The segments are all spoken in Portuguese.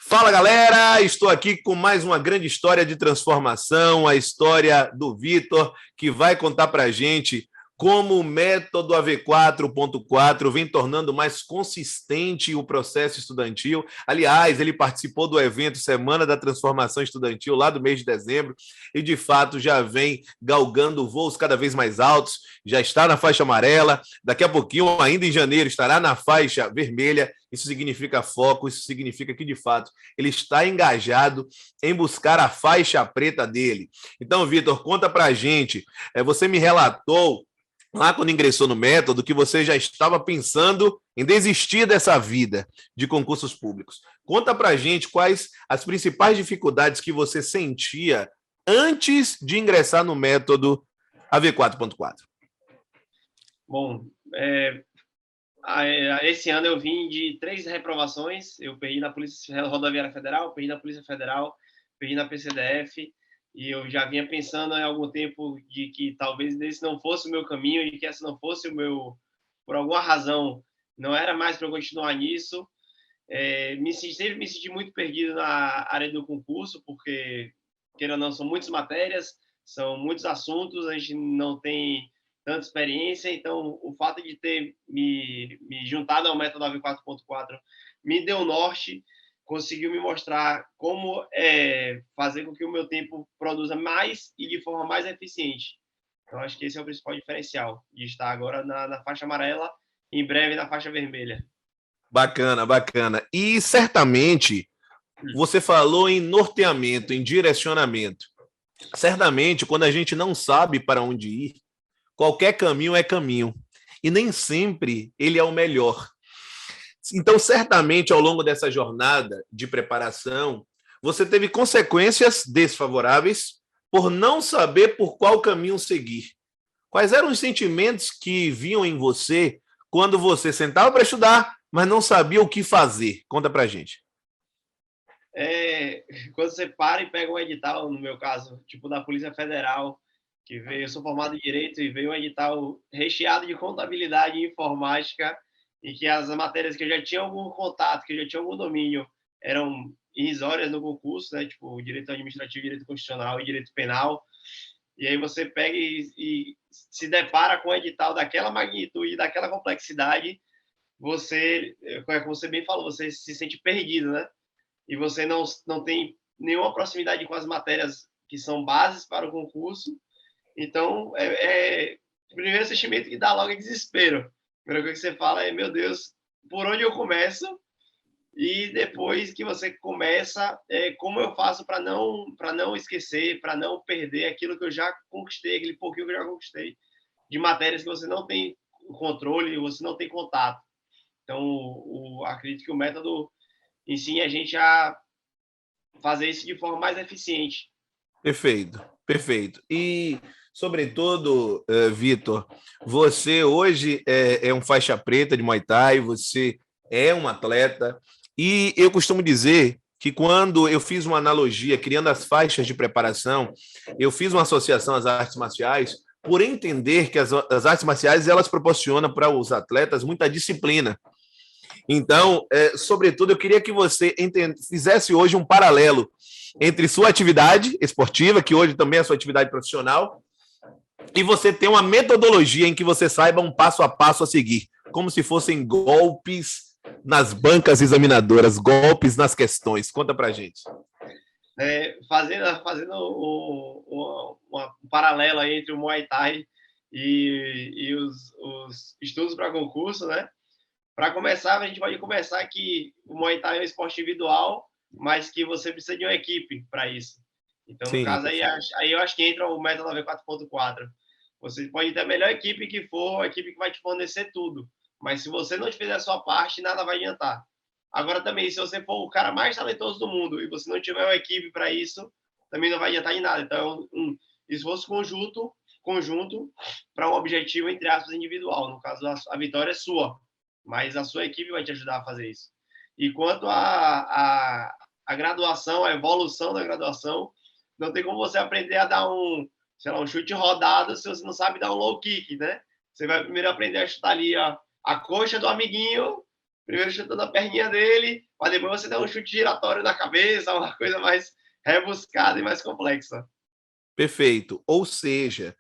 Fala galera, estou aqui com mais uma grande história de transformação, a história do Vitor, que vai contar para a gente como o método AV4.4 vem tornando mais consistente o processo estudantil. Aliás, ele participou do evento Semana da Transformação Estudantil lá do mês de dezembro e, de fato, já vem galgando voos cada vez mais altos, já está na faixa amarela, daqui a pouquinho, ainda em janeiro, estará na faixa vermelha. Isso significa foco, isso significa que, de fato, ele está engajado em buscar a faixa preta dele. Então, Vitor, conta pra gente. Você me relatou lá quando ingressou no método que você já estava pensando em desistir dessa vida de concursos públicos. Conta pra gente quais as principais dificuldades que você sentia antes de ingressar no método AV4.4. Bom, esse ano eu vim de 3 reprovações. Eu perdi na Polícia Rodoviária Federal, perdi na Polícia Federal, perdi na PCDF, e eu já vinha pensando há algum tempo de que talvez esse não fosse o meu caminho e que esse não fosse o meu, por alguma razão, não era mais para eu continuar nisso. Sempre me senti muito perdido na área do concurso, porque, querendo ou não, são muitas matérias, são muitos assuntos, a gente não tem tanta experiência. Então o fato de ter me juntado ao método AV4.4 me deu norte, conseguiu me mostrar como fazer com que o meu tempo produza mais e de forma mais eficiente. Então acho que esse é o principal diferencial, de estar agora na faixa amarela, em breve na faixa vermelha. Bacana, bacana. E certamente você falou em norteamento, em direcionamento. Certamente, quando a gente não sabe para onde ir, qualquer caminho é caminho. E nem sempre ele é o melhor. Então, certamente, ao longo dessa jornada de preparação, você teve consequências desfavoráveis por não saber por qual caminho seguir. Quais eram os sentimentos que vinham em você quando você sentava para estudar, mas não sabia o que fazer? Conta pra gente. Quando você para e pega um edital, no meu caso, tipo da Polícia Federal, que veio, eu sou formado em Direito, e veio um edital recheado de contabilidade e informática, e que as matérias que eu já tinha algum contato, que eu já tinha algum domínio, eram irrisórias no concurso, né? Tipo Direito Administrativo, Direito Constitucional e Direito Penal. E aí você pega e se depara com um edital daquela magnitude, daquela complexidade, você, como você bem falou, você se sente perdido, né? E você não tem nenhuma proximidade com as matérias que são bases para o concurso. Então, o primeiro sentimento que dá logo é desespero. A primeira coisa que você fala é, meu Deus, por onde eu começo? E depois que você começa, como eu faço para não esquecer, para não perder aquilo que eu já conquistei, aquele pouquinho que eu já conquistei, de matérias que você não tem controle, você não tem contato. Então, acredito que o método ensina a gente a fazer isso de forma mais eficiente. Perfeito, perfeito. E, sobretudo, Vitor, você hoje é um faixa preta de Muay Thai, você é um atleta, e eu costumo dizer que quando eu fiz uma analogia, criando as faixas de preparação, eu fiz uma associação às artes marciais, por entender que as artes marciais elas proporcionam para os atletas muita disciplina. Então, sobretudo, eu queria que você fizesse hoje um paralelo entre sua atividade esportiva, que hoje também é sua atividade profissional, e você ter uma metodologia em que você saiba um passo a passo a seguir, como se fossem golpes nas bancas examinadoras, golpes nas questões. Conta pra gente. Fazendo um paralelo aí entre o Muay Thai e os estudos para concurso, né? Para começar, a gente pode começar que o Muay Thai é um esporte individual, mas que você precisa de uma equipe para isso. Então, no caso, aí eu acho que entra o método AV4.4. Você pode ter a melhor equipe que for, a equipe que vai te fornecer tudo. Mas se você não fizer a sua parte, nada vai adiantar. Agora também, se você for o cara mais talentoso do mundo e você não tiver uma equipe para isso, também não vai adiantar em nada. Então, esforço conjunto para um objetivo, entre aspas, individual. No caso, a vitória é sua, mas a sua equipe vai te ajudar a fazer isso. E quanto à graduação, a evolução da graduação, não tem como você aprender a dar um chute rodado se você não sabe dar um low kick, né? Você vai primeiro aprender a chutar ali a coxa do amiguinho primeiro chutando a perninha dele, mas depois você dá um chute giratório na cabeça, uma coisa mais rebuscada e mais complexa. Perfeito. Ou seja,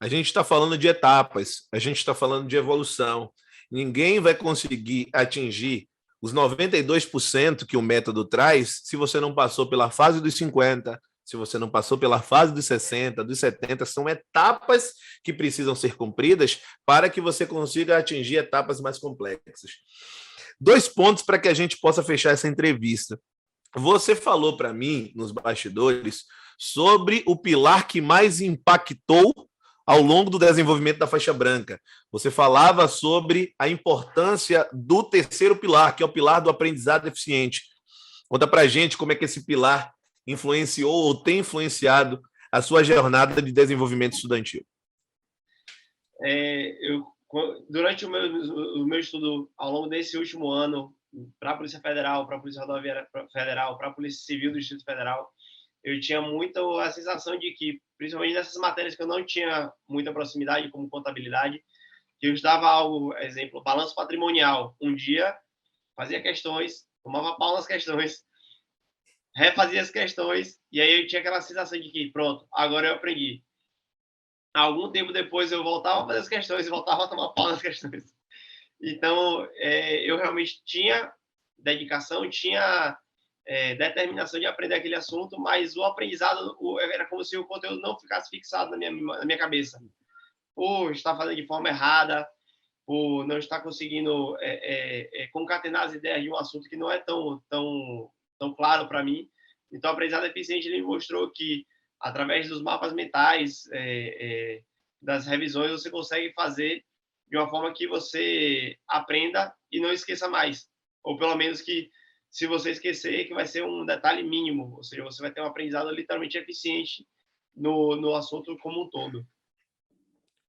a gente está falando de etapas, a gente está falando de evolução. Ninguém vai conseguir atingir os 92% que o método traz se você não passou pela fase dos 50%, se você não passou pela fase dos 60%, dos 70%. São etapas que precisam ser cumpridas para que você consiga atingir etapas mais complexas. 2 pontos para que a gente possa fechar essa entrevista. Você falou para mim, nos bastidores, sobre o pilar que mais impactou ao longo do desenvolvimento da faixa branca. Você falava sobre a importância do terceiro pilar, que é o pilar do aprendizado eficiente. Conta para a gente como é que esse pilar influenciou ou tem influenciado a sua jornada de desenvolvimento estudantil. Durante o meu estudo, ao longo desse último ano, para a Polícia Federal, para a Polícia Rodoviária Federal, para a Polícia Civil do Distrito Federal, eu tinha muito a sensação de que, principalmente nessas matérias que eu não tinha muita proximidade, como contabilidade, que eu estudava algo, exemplo, balanço patrimonial. Um dia, fazia questões, tomava pau nas questões, refazia as questões, e aí eu tinha aquela sensação de que, pronto, agora eu aprendi. Algum tempo depois, eu voltava a fazer as questões e voltava a tomar pau nas questões. Então, eu realmente tinha dedicação, tinha determinação de aprender aquele assunto, mas o aprendizado era como se o conteúdo não ficasse fixado na minha cabeça. Por estar fazendo de forma errada, por não estar conseguindo concatenar as ideias de um assunto que não é tão claro para mim. Então, o aprendizado eficiente ele me mostrou que, através dos mapas mentais, das revisões, você consegue fazer de uma forma que você aprenda e não esqueça mais. Ou pelo menos que, se você esquecer, que vai ser um detalhe mínimo. Ou seja, você vai ter um aprendizado literalmente eficiente no assunto como um todo.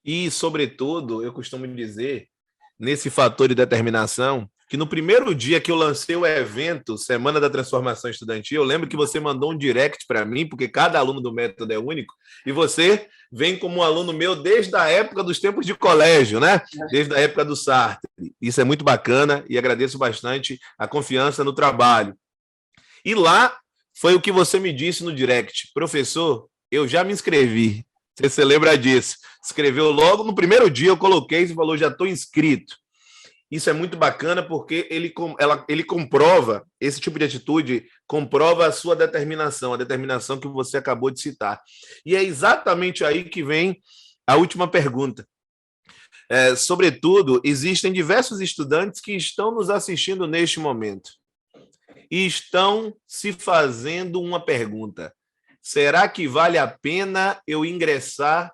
E, sobretudo, eu costumo dizer, nesse fator de determinação, que no primeiro dia que eu lancei o evento, Semana da Transformação Estudantil, eu lembro que você mandou um direct para mim, porque cada aluno do método é único, e você vem como um aluno meu desde a época dos tempos de colégio, né? Desde a época do Sartre. Isso é muito bacana e agradeço bastante a confiança no trabalho. E lá foi o que você me disse no direct. Professor, eu já me inscrevi. Você lembra disso? Escreveu logo no primeiro dia, eu coloquei e falou, já estou inscrito. Isso é muito bacana porque ele comprova, esse tipo de atitude comprova a sua determinação, a determinação que você acabou de citar. E é exatamente aí que vem a última pergunta. Sobretudo, existem diversos estudantes que estão nos assistindo neste momento e estão se fazendo uma pergunta. Será que vale a pena eu ingressar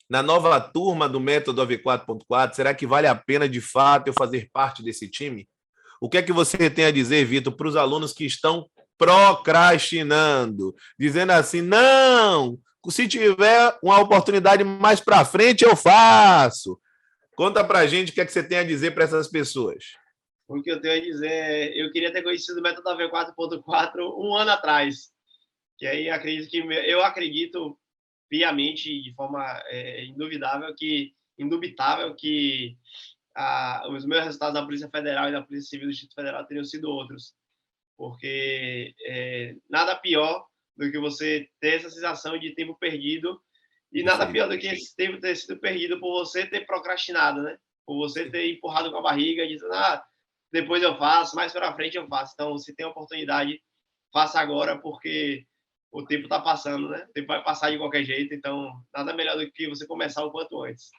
na nova turma do método AV4.4, será que vale a pena, de fato, eu fazer parte desse time? O que é que você tem a dizer, Vitor, para os alunos que estão procrastinando, dizendo assim, não, se tiver uma oportunidade mais para frente, eu faço. Conta para a gente o que é que você tem a dizer para essas pessoas. O que eu tenho a dizer é, eu queria ter conhecido o método AV4.4 um ano atrás, que aí eu acredito piamente, de forma indubitável que os meus resultados da Polícia Federal e da Polícia Civil do Distrito Federal teriam sido outros. Porque nada pior do que você ter essa sensação de tempo perdido e nada pior do que esse tempo ter sido perdido por você ter procrastinado, né? Por você ter empurrado com a barriga, dizendo, depois eu faço, mais para frente eu faço. Então, se tem oportunidade, faça agora, porque o tempo está passando, né? O tempo vai passar de qualquer jeito, então nada melhor do que você começar o quanto antes.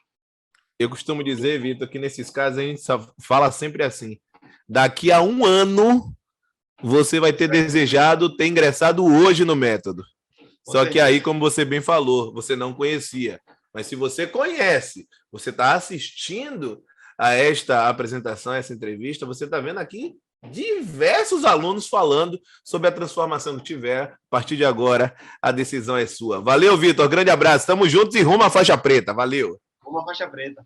Eu costumo dizer, Vitor, que nesses casos a gente fala sempre assim, daqui a um ano você vai ter desejado ter ingressado hoje no método. Só que aí, como você bem falou, você não conhecia. Mas se você conhece, você está assistindo a esta apresentação, a essa entrevista, você está vendo aqui diversos alunos falando sobre a transformação que tiver. A partir de agora, a decisão é sua. Valeu, Vitor. Grande abraço. Estamos juntos e rumo à faixa preta. Valeu. Rumo à faixa preta.